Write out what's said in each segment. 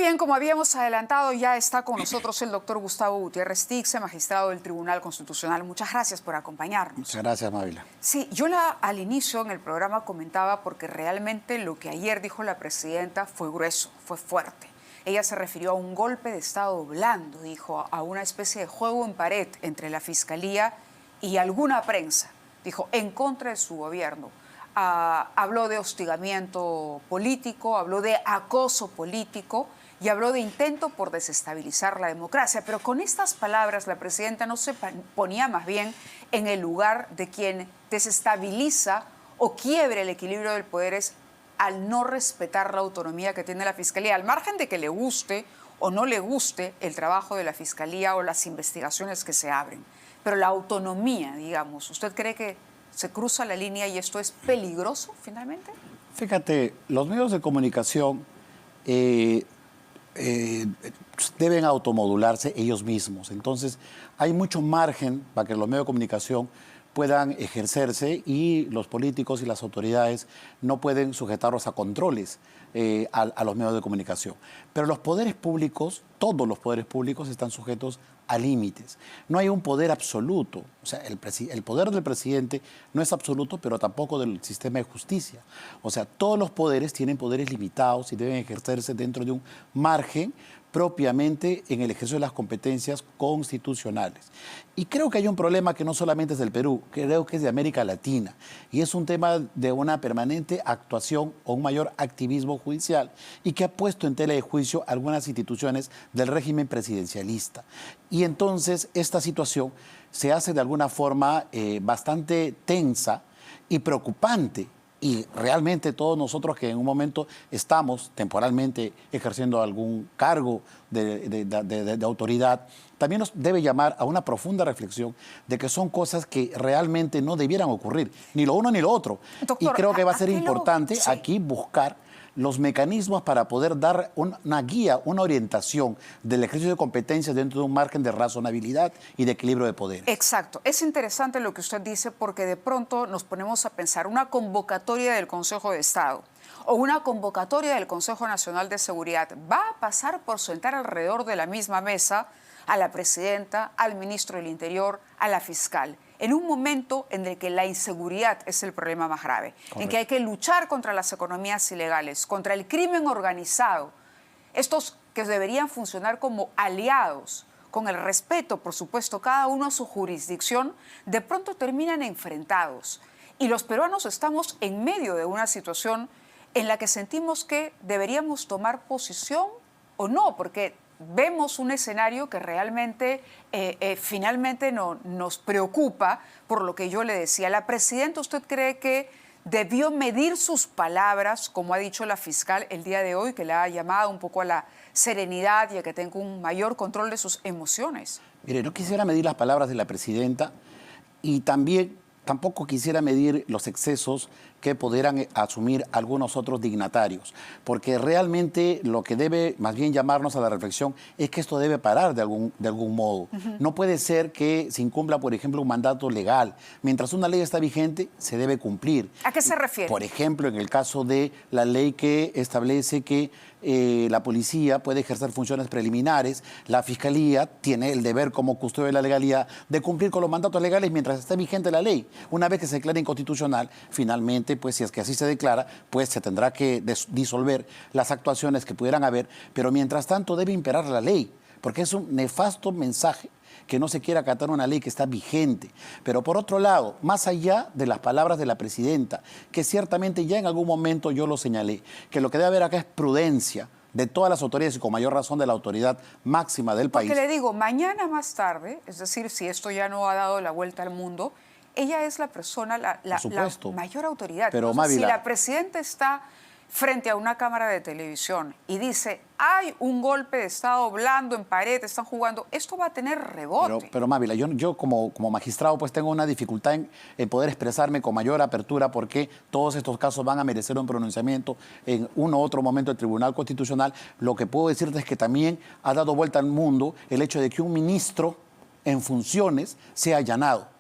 bien, como habíamos adelantado, ya está con nosotros el doctor Gustavo Gutiérrez Tixe, magistrado del Tribunal Constitucional. Muchas gracias por acompañarnos. Muchas gracias, Mávila. Sí, yo al inicio en el programa comentaba porque realmente lo que ayer dijo la presidenta fue grueso, fue fuerte. Ella se refirió a un golpe de Estado blando, dijo, a una especie de juego en pared entre la Fiscalía y alguna prensa, dijo, en contra de su gobierno. Habló de hostigamiento político, habló de acoso político y habló de intento por desestabilizar la democracia. Pero con estas palabras la presidenta no se ponía más bien en el lugar de quien desestabiliza o quiebre el equilibrio del poder al no respetar la autonomía que tiene la Fiscalía, al margen de que le guste o no le guste el trabajo de la Fiscalía o las investigaciones que se abren. Pero la autonomía, digamos, ¿usted cree que se cruza la línea y esto es peligroso finalmente? Fíjate, los medios de comunicación deben automodularse ellos mismos. Entonces, hay mucho margen para que los medios de comunicación puedan ejercerse y los políticos y las autoridades no pueden sujetarlos a controles a los medios de comunicación. Pero los poderes públicos, todos los poderes públicos están sujetos a límites. No hay un poder absoluto. O sea, el poder del presidente no es absoluto, pero tampoco del sistema de justicia. O sea, todos los poderes tienen poderes limitados y deben ejercerse dentro de un margen propiamente en el ejercicio de las competencias constitucionales. Y creo que hay un problema que no solamente es del Perú, creo que es de América Latina, y es un tema de una permanente actuación o un mayor activismo judicial y que ha puesto en tela de juicio algunas instituciones del régimen presidencialista. Y entonces esta situación se hace de alguna forma bastante tensa y preocupante. Y realmente todos nosotros que en un momento estamos temporalmente ejerciendo algún cargo de autoridad, también nos debe llamar a una profunda reflexión de que son cosas que realmente no debieran ocurrir, ni lo uno ni lo otro. Doctor, y creo que va a ser importante aquí buscar los mecanismos para poder dar una guía, una orientación del ejercicio de competencias dentro de un margen de razonabilidad y de equilibrio de poderes. Exacto. Es interesante lo que usted dice porque de pronto nos ponemos a pensar una convocatoria del Consejo de Estado o una convocatoria del Consejo Nacional de Seguridad va a pasar por sentar alrededor de la misma mesa a la presidenta, al ministro del Interior, a la fiscal, en un momento en el que la inseguridad es el problema más grave, correcto, en que hay que luchar contra las economías ilegales, contra el crimen organizado, estos que deberían funcionar como aliados, con el respeto, por supuesto, cada uno a su jurisdicción, de pronto terminan enfrentados. Y los peruanos estamos en medio de una situación en la que sentimos que deberíamos tomar posición o no, porque vemos un escenario que realmente finalmente nos preocupa por lo que yo le decía. La presidenta, ¿usted cree que debió medir sus palabras, como ha dicho la fiscal el día de hoy, que le ha llamado un poco a la serenidad y a que tenga un mayor control de sus emociones? Mire, no quisiera medir las palabras de la presidenta y tampoco quisiera medir los excesos que pudieran asumir algunos otros dignatarios, porque realmente lo que debe más bien llamarnos a la reflexión es que esto debe parar de algún modo. No puede ser que se incumpla, por ejemplo, un mandato legal. Mientras una ley está vigente, se debe cumplir. ¿A qué se refiere? Por ejemplo, en el caso de la ley que establece que la policía puede ejercer funciones preliminares, la Fiscalía tiene el deber como custodio de la legalidad de cumplir con los mandatos legales mientras esté vigente la ley. Una vez que se declare inconstitucional, finalmente, pues si es que así se declara, pues se tendrá que disolver las actuaciones que pudieran haber, pero mientras tanto debe imperar la ley, porque es un nefasto mensaje que no se quiera acatar una ley que está vigente. Pero por otro lado, más allá de las palabras de la presidenta, que ciertamente ya en algún momento yo lo señalé, que lo que debe haber acá es prudencia de todas las autoridades y con mayor razón de la autoridad máxima del país. Porque le digo, mañana más tarde, es decir, si esto ya no ha dado la vuelta al mundo, ella es la persona, la mayor autoridad. Pero, entonces, si la presidenta está frente a una cámara de televisión y dice, hay un golpe de Estado blando en pared, están jugando, esto va a tener rebote. Pero Mávila, yo como magistrado pues tengo una dificultad en poder expresarme con mayor apertura porque todos estos casos van a merecer un pronunciamiento en uno u otro momento del Tribunal Constitucional. Lo que puedo decirte es que también ha dado vuelta al mundo el hecho de que un ministro en funciones sea allanado.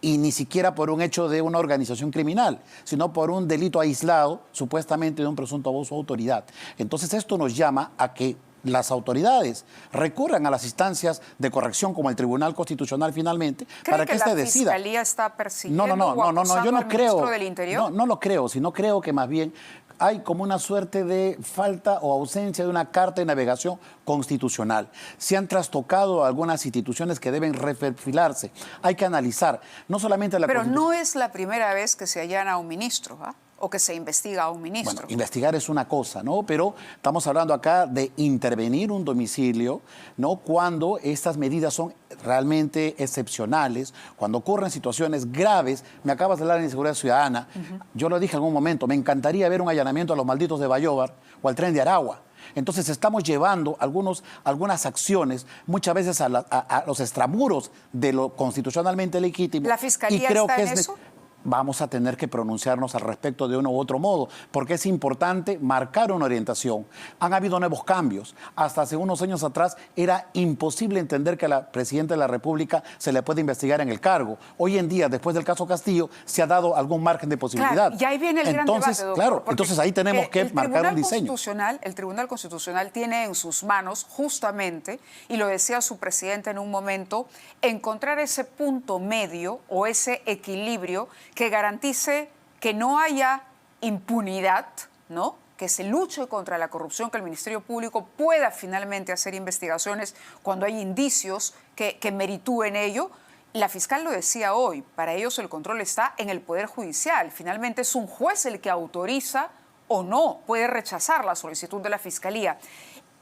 Y ni siquiera por un hecho de una organización criminal, sino por un delito aislado, supuestamente de un presunto abuso de autoridad. Entonces esto nos llama a que las autoridades recurran a las instancias de corrección como el Tribunal Constitucional finalmente para que éste decida. ¿La Fiscalía está persiguiendo No, yo no al creo. ministro del Interior? No lo creo, sino creo que más bien hay como una suerte de falta o ausencia de una carta de navegación constitucional. Se han trastocado algunas instituciones que deben reperfilarse. Hay que analizar, no solamente la Pero no es la primera vez que se allana a un ministro, ¿ah? O que se investiga a un ministro. Bueno, investigar es una cosa, ¿no? Pero estamos hablando acá de intervenir un domicilio, ¿no? Cuando estas medidas son realmente excepcionales, cuando ocurren situaciones graves. Me acabas de hablar de inseguridad ciudadana. Yo lo dije en algún momento, me encantaría ver un allanamiento a los malditos de Bayóvar o al Tren de Aragua. Entonces estamos llevando algunas acciones muchas veces a los extramuros de lo constitucionalmente legítimo. ¿La Fiscalía y creo está que en eso? Vamos a tener que pronunciarnos al respecto de uno u otro modo, porque es importante marcar una orientación. Han habido nuevos cambios. Hasta hace unos años atrás era imposible entender que a la Presidenta de la República se le puede investigar en el cargo. Hoy en día, después del caso Castillo, se ha dado algún margen de posibilidad. Claro, y ahí viene el gran debate, doctor, claro, entonces ahí tenemos que marcar un diseño. El Tribunal Constitucional tiene en sus manos justamente, y lo decía su presidente en un momento, encontrar ese punto medio o ese equilibrio que garantice que no haya impunidad, ¿no? Que se luche contra la corrupción, que el Ministerio Público pueda finalmente hacer investigaciones cuando hay indicios que meritúen ello. La fiscal lo decía hoy, para ellos el control está en el Poder Judicial. Finalmente es un juez el que autoriza o no, puede rechazar la solicitud de la Fiscalía.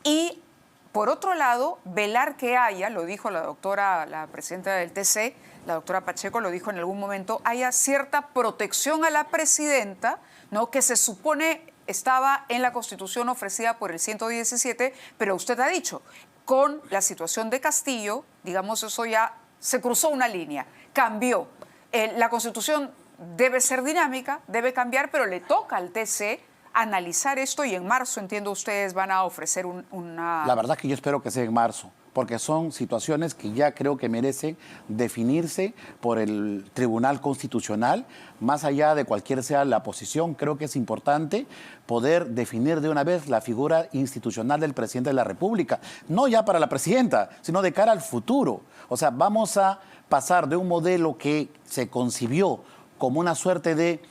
Y, por otro lado, velar que haya, lo dijo la presidenta del TC, la doctora Pacheco lo dijo en algún momento, haya cierta protección a la presidenta, ¿no? Que se supone estaba en la Constitución ofrecida por el 117, pero usted ha dicho, con la situación de Castillo, digamos, eso ya se cruzó una línea, cambió. La Constitución debe ser dinámica, debe cambiar, pero le toca al TC analizar esto y en marzo, entiendo, ustedes van a ofrecer una... La verdad que yo espero que sea en marzo, porque son situaciones que ya creo que merecen definirse por el Tribunal Constitucional, más allá de cualquier sea la posición. Creo que es importante poder definir de una vez la figura institucional del presidente de la República, no ya para la presidenta, sino de cara al futuro. O sea, vamos a pasar de un modelo que se concibió como una suerte de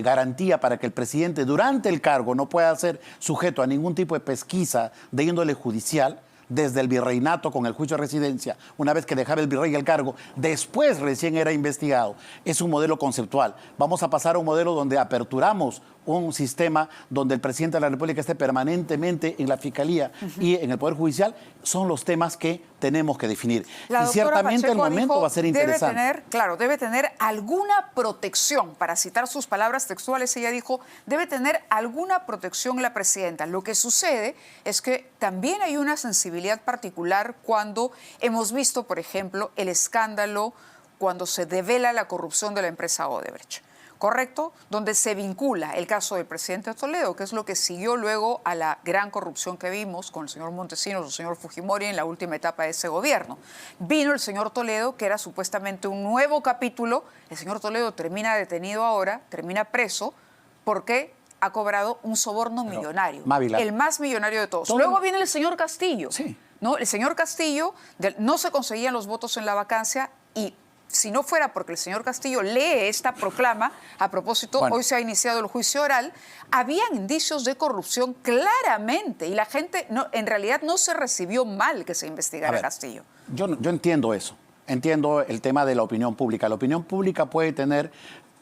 garantía para que el presidente durante el cargo no pueda ser sujeto a ningún tipo de pesquisa de índole judicial, desde el virreinato con el juicio de residencia, una vez que dejaba el virrey el cargo, después recién era investigado. Es un modelo conceptual. Vamos a pasar a un modelo donde aperturamos un sistema donde el presidente de la República esté permanentemente en la Fiscalía y en el Poder Judicial. Son los temas que tenemos que definir. Y ciertamente Pacheco el momento va a ser interesante. Debe tener alguna protección, para citar sus palabras textuales, ella dijo, debe tener alguna protección la presidenta. Lo que sucede es que también hay una sensibilidad particular cuando hemos visto, por ejemplo, el escándalo cuando se devela la corrupción de la empresa Odebrecht. ¿Correcto? Donde se vincula el caso del presidente Toledo, que es lo que siguió luego a la gran corrupción que vimos con el señor Montesinos, el señor Fujimori en la última etapa de ese gobierno. Vino el señor Toledo, que era supuestamente un nuevo capítulo. El señor Toledo termina detenido ahora, termina preso, porque ha cobrado un soborno millonario. Mávila. El más millonario de todos. Luego viene el señor Castillo. Sí. ¿No? El señor Castillo, no se conseguían los votos en la vacancia y si no fuera porque el señor Castillo lee esta proclama, a propósito, hoy se ha iniciado el juicio oral, habían indicios de corrupción claramente y la gente en realidad no se recibió mal que se investigara a Castillo. Yo entiendo eso, entiendo el tema de la opinión pública. La opinión pública puede tener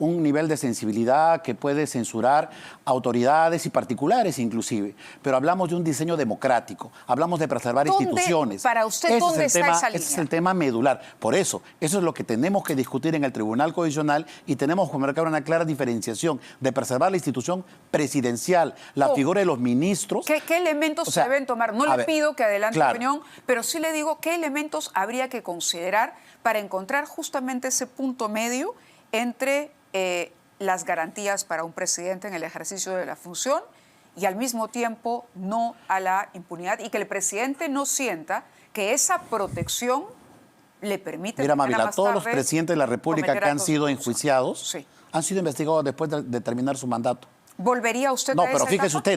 un nivel de sensibilidad que puede censurar autoridades y particulares inclusive, pero hablamos de un diseño democrático, hablamos de preservar instituciones. Para usted, ¿dónde está esa línea? Ese es el tema medular. Por eso es lo que tenemos que discutir en el Tribunal Constitucional y tenemos que marcar una clara diferenciación de preservar la institución presidencial, la figura de los ministros. ¿Qué elementos se deben tomar? No le pido que adelante la opinión, pero sí le digo qué elementos habría que considerar para encontrar justamente ese punto medio entre las garantías para un presidente en el ejercicio de la función y al mismo tiempo no a la impunidad y que el presidente no sienta que esa protección le permite... Mira, Mávila, todos los presidentes de la República que han sido enjuiciados han sido investigados después de terminar su mandato. ¿Volvería usted No, a pero esa etapa?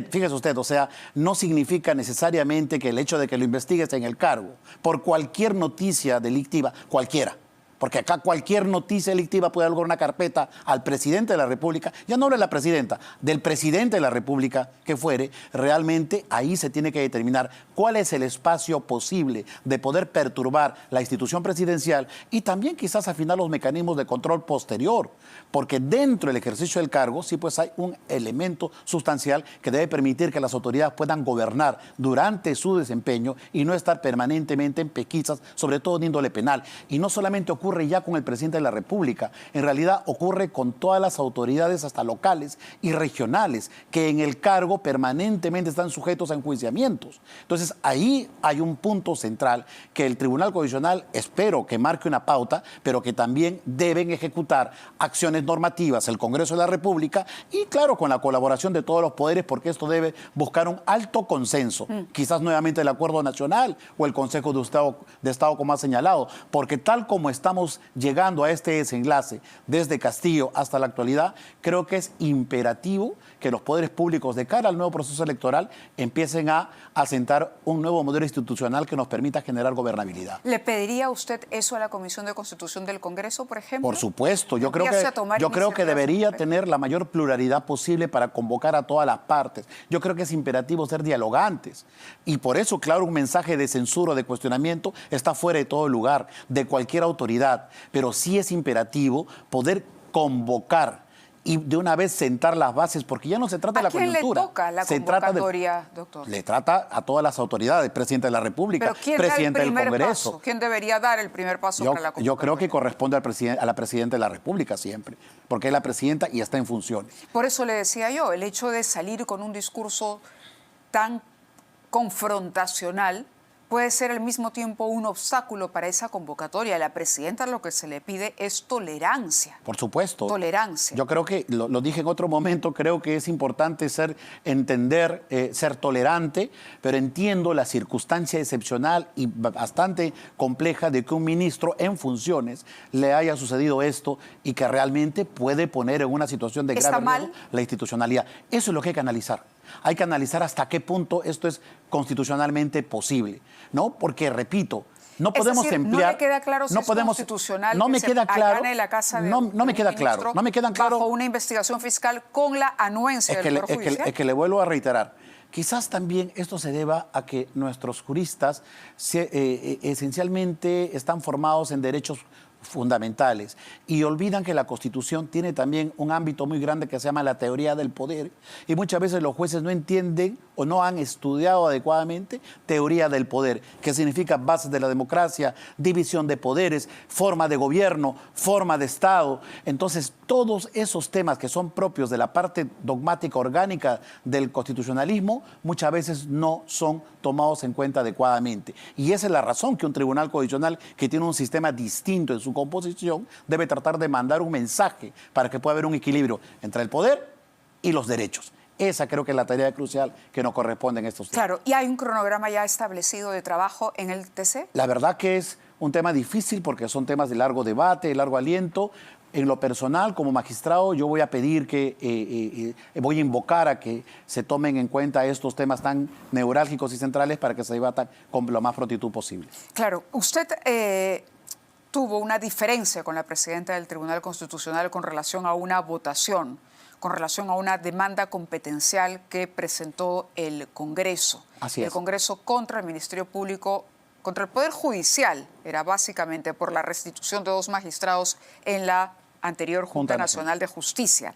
fíjese usted, o sea, no significa necesariamente que el hecho de que lo investigues en el cargo, por cualquier noticia delictiva, cualquiera. Porque acá cualquier noticia delictiva puede dar una carpeta al presidente de la República, ya no de la presidenta, del presidente de la República que fuere, realmente ahí se tiene que determinar cuál es el espacio posible de poder perturbar la institución presidencial y también quizás afinar los mecanismos de control posterior, porque dentro del ejercicio del cargo sí pues hay un elemento sustancial que debe permitir que las autoridades puedan gobernar durante su desempeño y no estar permanentemente en pesquisas, sobre todo de índole penal. Y no solamente ocurre ya con el presidente de la República, en realidad ocurre con todas las autoridades hasta locales y regionales que en el cargo permanentemente están sujetos a enjuiciamientos. Entonces ahí hay un punto central que el Tribunal Constitucional espero que marque una pauta, pero que también deben ejecutar acciones normativas el Congreso de la República y claro con la colaboración de todos los poderes porque esto debe buscar un alto consenso, quizás nuevamente el Acuerdo Nacional o el Consejo de Estado como ha señalado, porque tal como estamos llegando a este desenlace desde Castillo hasta la actualidad, creo que es imperativo que los poderes públicos de cara al nuevo proceso electoral empiecen a asentar un nuevo modelo institucional que nos permita generar gobernabilidad. ¿Le pediría usted eso a la Comisión de Constitución del Congreso, por ejemplo? Por supuesto, yo creo que debería tener la mayor pluralidad posible para convocar a todas las partes. Yo creo que es imperativo ser dialogantes y por eso, claro, un mensaje de censura o de cuestionamiento está fuera de todo lugar, de cualquier autoridad. Pero sí es imperativo poder convocar y de una vez sentar las bases, porque ya no se trata de la coyuntura. ¿A quién le toca la convocatoria, doctor? Le trata a todas las autoridades, presidente de la República, presidente del Congreso. ¿Quién debería dar el primer paso para la convocatoria? Yo creo que corresponde a la presidenta de la República siempre, porque es la presidenta y está en funciones. Por eso le decía yo, el hecho de salir con un discurso tan confrontacional puede ser al mismo tiempo un obstáculo para esa convocatoria. A la presidenta lo que se le pide es tolerancia. Por supuesto. Tolerancia. Yo creo que, lo dije en otro momento, creo que es importante ser tolerante, pero entiendo la circunstancia excepcional y bastante compleja de que un ministro en funciones le haya sucedido esto y que realmente puede poner en una situación de grave riesgo la institucionalidad. Eso es lo que hay que analizar. Hay que analizar hasta qué punto esto es constitucionalmente posible, ¿no? Porque, repito, no podemos emplear... No me queda claro si es constitucional no me queda claro, allane la casa de no me queda claro, no me quedan claro bajo una investigación fiscal con la anuencia del Poder Judicial. Es que le vuelvo a reiterar. Quizás también esto se deba a que nuestros juristas esencialmente están formados en derechos fundamentales y olvidan que la Constitución tiene también un ámbito muy grande que se llama la teoría del poder y muchas veces los jueces no entienden o no han estudiado adecuadamente teoría del poder, que significa bases de la democracia, división de poderes, forma de gobierno, forma de Estado. Entonces todos esos temas que son propios de la parte dogmática orgánica del constitucionalismo muchas veces no son tomados en cuenta adecuadamente y esa es la razón que un tribunal constitucional que tiene un sistema distinto en su composición debe tratar de mandar un mensaje para que pueda haber un equilibrio entre el poder y los derechos. Esa creo que es la tarea crucial que nos corresponde en estos tiempos. Claro, ¿y hay un cronograma ya establecido de trabajo en el TC? La verdad que es un tema difícil porque son temas de largo debate, de largo aliento. En lo personal, como magistrado, yo voy a pedir voy a invocar a que se tomen en cuenta estos temas tan neurálgicos y centrales para que se debatan con la más prontitud posible. Claro, usted tuvo una diferencia con la presidenta del Tribunal Constitucional con relación a una votación, con relación a una demanda competencial que presentó el Congreso. Así es. El Congreso contra el Ministerio Público, contra el Poder Judicial, era básicamente por la restitución de 2 magistrados en la anterior Junta Nacional de Justicia.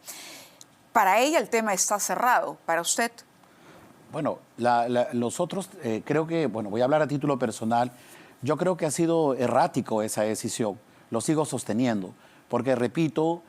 Para ella el tema está cerrado. ¿Para usted? Bueno, los otros, creo que, bueno, voy a hablar a título personal. Yo creo que ha sido errático esa decisión. Lo sigo sosteniendo, porque, repito,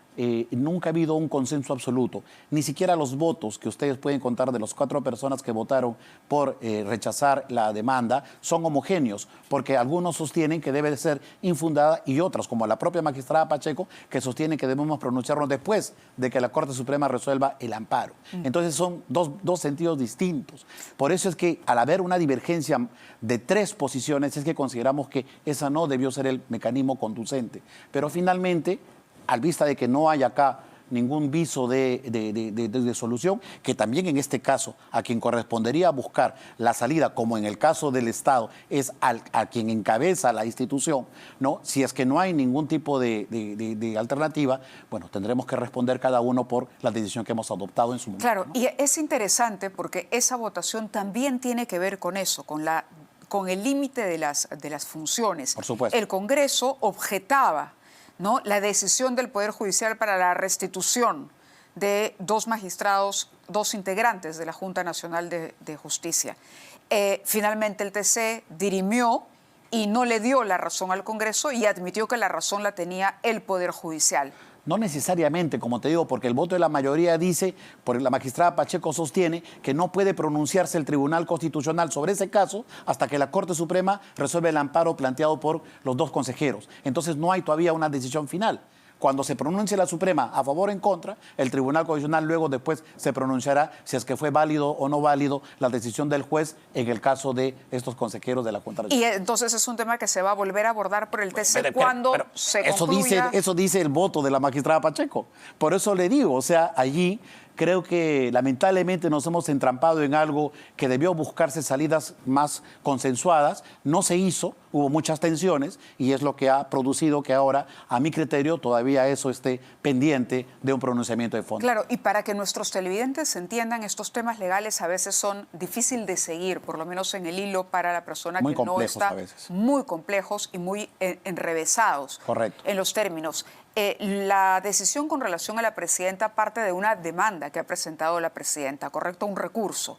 nunca ha habido un consenso absoluto. Ni siquiera los votos que ustedes pueden contar de las 4 personas que votaron por rechazar la demanda son homogéneos, porque algunos sostienen que debe de ser infundada y otros, como la propia magistrada Pacheco, que sostienen que debemos pronunciarnos después de que la Corte Suprema resuelva el amparo. Entonces son dos sentidos distintos. Por eso es que al haber una divergencia de 3 posiciones es que consideramos que esa no debió ser el mecanismo conducente. Pero finalmente, al vista de que no hay acá ningún viso de solución, que también en este caso a quien correspondería buscar la salida, como en el caso del Estado, es a quien encabeza la institución, ¿no? Si es que no hay ningún tipo de alternativa, bueno, tendremos que responder cada uno por la decisión que hemos adoptado en su momento. Claro, ¿no? y es interesante porque esa votación también tiene que ver con eso, con el límite de las funciones. Por supuesto. El Congreso objetaba, ¿no?, la decisión del Poder Judicial para la restitución de 2 magistrados, 2 integrantes de la Junta Nacional de Justicia. Finalmente el TC dirimió y no le dio la razón al Congreso y admitió que la razón la tenía el Poder Judicial. No necesariamente, como te digo, porque el voto de la mayoría dice, porque la magistrada Pacheco sostiene que no puede pronunciarse el Tribunal Constitucional sobre ese caso hasta que la Corte Suprema resuelva el amparo planteado por los 2 consejeros. Entonces no hay todavía una decisión final. Cuando se pronuncie la Suprema a favor o en contra, el Tribunal Constitucional luego después se pronunciará si es que fue válido o no válido la decisión del juez en el caso de estos consejeros de la Junta de Justicia. Y entonces es un tema que se va a volver a abordar por el TC cuando se concluya. Eso dice el voto de la magistrada Pacheco. Por eso le digo, o sea, allí creo que lamentablemente nos hemos entrampado en algo que debió buscarse salidas más consensuadas. No se hizo, hubo muchas tensiones y es lo que ha producido que ahora, a mi criterio, todavía eso esté pendiente de un pronunciamiento de fondo. Claro, y para que nuestros televidentes entiendan, estos temas legales a veces son difíciles de seguir, por lo menos en el hilo para la persona Muy que no complejos está. a veces. Muy complejos y muy enrevesados. Correcto. En los términos. La decisión con relación a la presidenta parte de una demanda que ha presentado la presidenta, ¿correcto? Un recurso.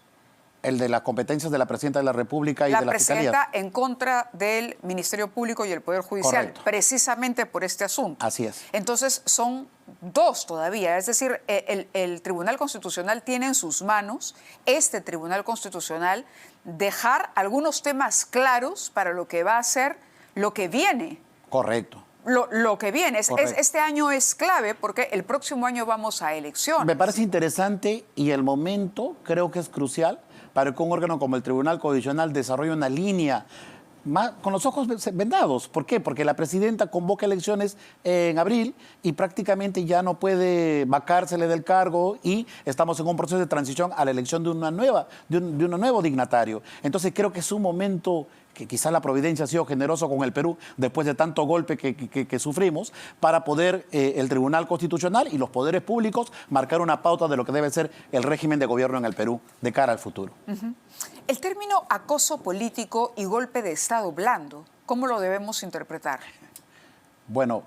El de las competencias de la presidenta de la República y la de la Fiscalía. presidenta en contra del Ministerio Público y el Poder Judicial, correcto, precisamente por este asunto. Así es. Entonces son 2 todavía, es decir, el Tribunal Constitucional tiene en sus manos, este Tribunal Constitucional, dejar algunos temas claros para lo que va a ser lo que viene. Correcto. Lo que viene. Este año es clave porque el próximo año vamos a elecciones. Me parece interesante y el momento creo que es crucial para que un órgano como el Tribunal Constitucional desarrolle una línea con los ojos vendados. ¿Por qué? Porque la presidenta convoca elecciones en abril y prácticamente ya no puede vacársele del cargo y estamos en un proceso de transición a la elección de un nuevo dignatario. Entonces creo que es un momento que quizá la providencia ha sido generoso con el Perú después de tanto golpe que sufrimos, para poder el Tribunal Constitucional y los poderes públicos marcar una pauta de lo que debe ser el régimen de gobierno en el Perú de cara al futuro. El término acoso político y golpe de Estado blando, ¿cómo lo debemos interpretar? Bueno,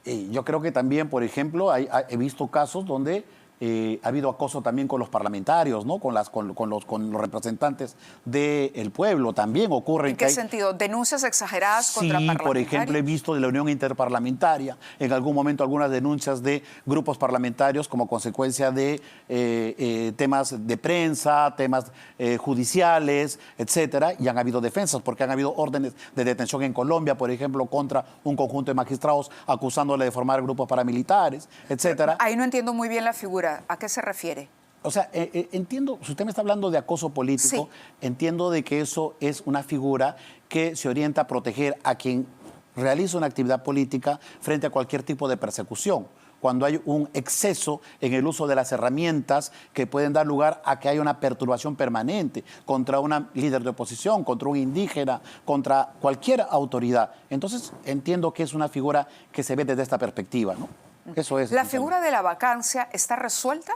yo creo que también, por ejemplo, he visto casos donde ha habido acoso también con los parlamentarios, ¿no? Con los representantes del pueblo. También ocurre. ¿En qué sentido? ¿Denuncias exageradas contra parlamentarios? Sí, por ejemplo, he visto de la Unión Interparlamentaria, en algún momento algunas denuncias de grupos parlamentarios como consecuencia de temas de prensa, temas judiciales, etcétera, y han habido defensas, porque han habido órdenes de detención en Colombia, por ejemplo, contra un conjunto de magistrados acusándole de formar grupos paramilitares, etcétera. Ahí no entiendo muy bien la figura. ¿A qué se refiere? O sea, entiendo, si usted me está hablando de acoso político, sí, entiendo de que eso es una figura que se orienta a proteger a quien realiza una actividad política frente a cualquier tipo de persecución. Cuando hay un exceso en el uso de las herramientas que pueden dar lugar a que haya una perturbación permanente contra una líder de oposición, contra un indígena, contra cualquier autoridad. Entonces, entiendo que es una figura que se ve desde esta perspectiva, ¿no? Eso es. ¿La figura de la vacancia está resuelta?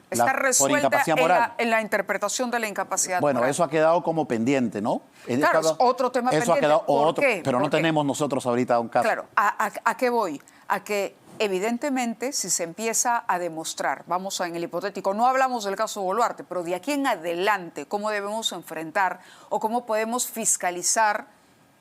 ¿Está resuelta por incapacidad moral en la interpretación de la incapacidad moral? moral? Eso ha quedado como pendiente, ¿no? Claro, es otro tema pendiente. Eso ha quedado ¿Por qué? Pero no tenemos nosotros ahorita un caso. Claro, ¿a qué voy? A que evidentemente si se empieza a demostrar, vamos en el hipotético, no hablamos del caso Boluarte, pero de aquí en adelante, cómo debemos enfrentar o cómo podemos fiscalizar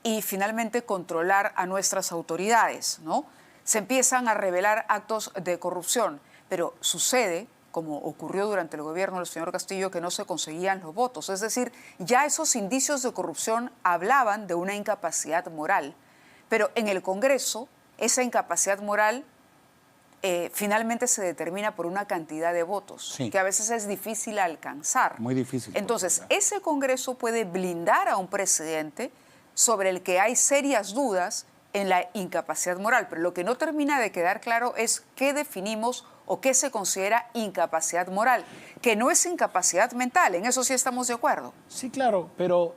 y finalmente controlar a nuestras autoridades, ¿no? Se empiezan a revelar actos de corrupción, pero sucede, como ocurrió durante el gobierno del señor Castillo, que no se conseguían los votos. Es decir, ya esos indicios de corrupción hablaban de una incapacidad moral, pero en el Congreso esa incapacidad moral finalmente se determina por una cantidad de votos, sí, que a veces es difícil alcanzar. Muy difícil. Entonces, ese Congreso puede blindar a un presidente sobre el que hay serias dudas en la incapacidad moral, pero lo que no termina de quedar claro es qué definimos o qué se considera incapacidad moral, que no es incapacidad mental, en eso sí estamos de acuerdo. Sí, claro, pero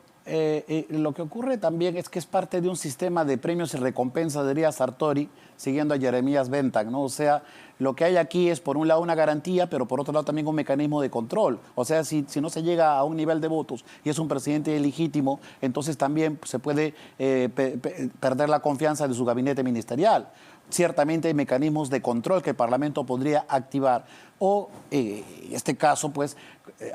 lo que ocurre también es que es parte de un sistema de premios y recompensas, diría Sartori, siguiendo a Jeremías Bentham, ¿no? O sea, lo que hay aquí es, por un lado, una garantía, pero por otro lado también un mecanismo de control. O sea, si no se llega a un nivel de votos y es un presidente ilegítimo, entonces también se puede perder la confianza de su gabinete ministerial. Ciertamente hay mecanismos de control que el Parlamento podría activar. O, en este caso, pues,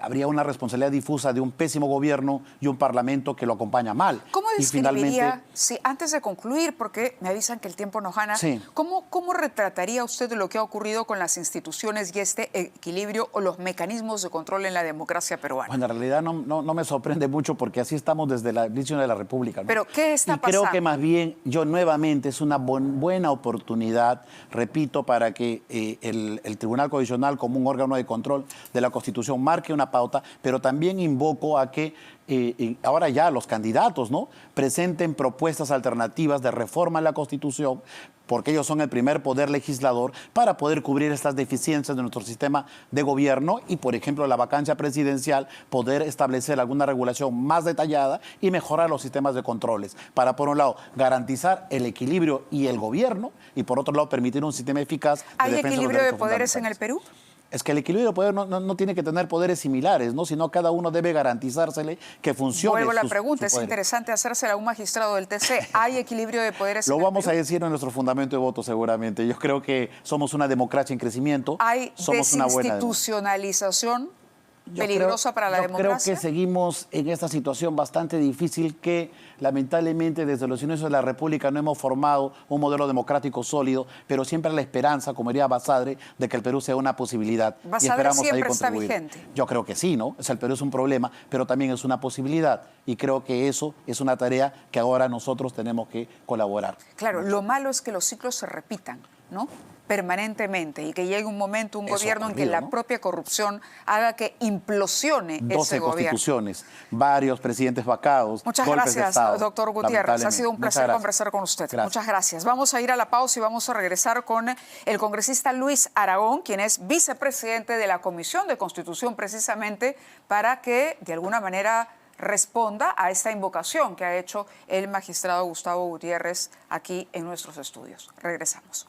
habría una responsabilidad difusa de un pésimo gobierno y un Parlamento que lo acompaña mal. ¿Cómo Y describiría, si antes de concluir, porque me avisan que el tiempo nos gana, sí, ¿cómo retrataría usted lo que ha ocurrido con las instituciones y este equilibrio o los mecanismos de control en la democracia peruana? Bueno, en realidad no me sorprende mucho porque así estamos desde el inicio de la República, ¿no? Pero, ¿qué está pasando? Creo que más bien, yo nuevamente, es una buena oportunidad, repito, para que el Tribunal Constitucional, como un órgano de control de la Constitución, marque una pauta, pero también invoco a que ahora ya los candidatos, ¿no?, presenten propuestas alternativas de reforma a la Constitución, porque ellos son el primer poder legislador, para poder cubrir estas deficiencias de nuestro sistema de gobierno y, por ejemplo, la vacancia presidencial, poder establecer alguna regulación más detallada y mejorar los sistemas de controles, para, por un lado, garantizar el equilibrio y el gobierno, y por otro lado, permitir un sistema eficaz de ¿Hay defensa de los equilibrio de derechos poderes en el fundamentales. Perú? Es que el equilibrio de poder no tiene que tener poderes similares, ¿no?, sino cada uno debe garantizársele que funcione. Vuelvo a la pregunta, es poder. interesante hacérsela a un magistrado del TC. ¿Hay equilibrio de poderes en Lo el vamos Perú? a decir en nuestro fundamento de voto seguramente. Yo creo que somos una democracia en crecimiento. ¿Hay somos una buena desinstitucionalización Yo peligrosa para la yo democracia? creo que seguimos en esta situación bastante difícil que lamentablemente desde los inicios de la República no hemos formado un modelo democrático sólido, pero siempre la esperanza, como diría Basadre, de que el Perú sea una posibilidad. Basadre y esperamos ahí siempre está contribuir. vigente. Yo creo que sí, ¿no? O sea, el Perú es un problema, pero también es una posibilidad. Y creo que eso es una tarea que ahora nosotros tenemos que colaborar. Claro, lo malo es que los ciclos se repitan, ¿no?, permanentemente, y que llegue un momento, un Eso gobierno ha en que ocurrido, la ¿no? propia corrupción haga que implosione 12 ese gobierno. constituciones, varios presidentes vacados, Muchas golpes de gracias, Estado, doctor Gutiérrez. Ha sido un lamentablemente. placer Muchas conversar con usted. Gracias. Muchas gracias. Vamos a ir a la pausa y vamos a regresar con el congresista Luis Aragón, quien es vicepresidente de la Comisión de Constitución, precisamente para que, de alguna manera, responda a esta invocación que ha hecho el magistrado Gustavo Gutiérrez aquí en nuestros estudios. Regresamos.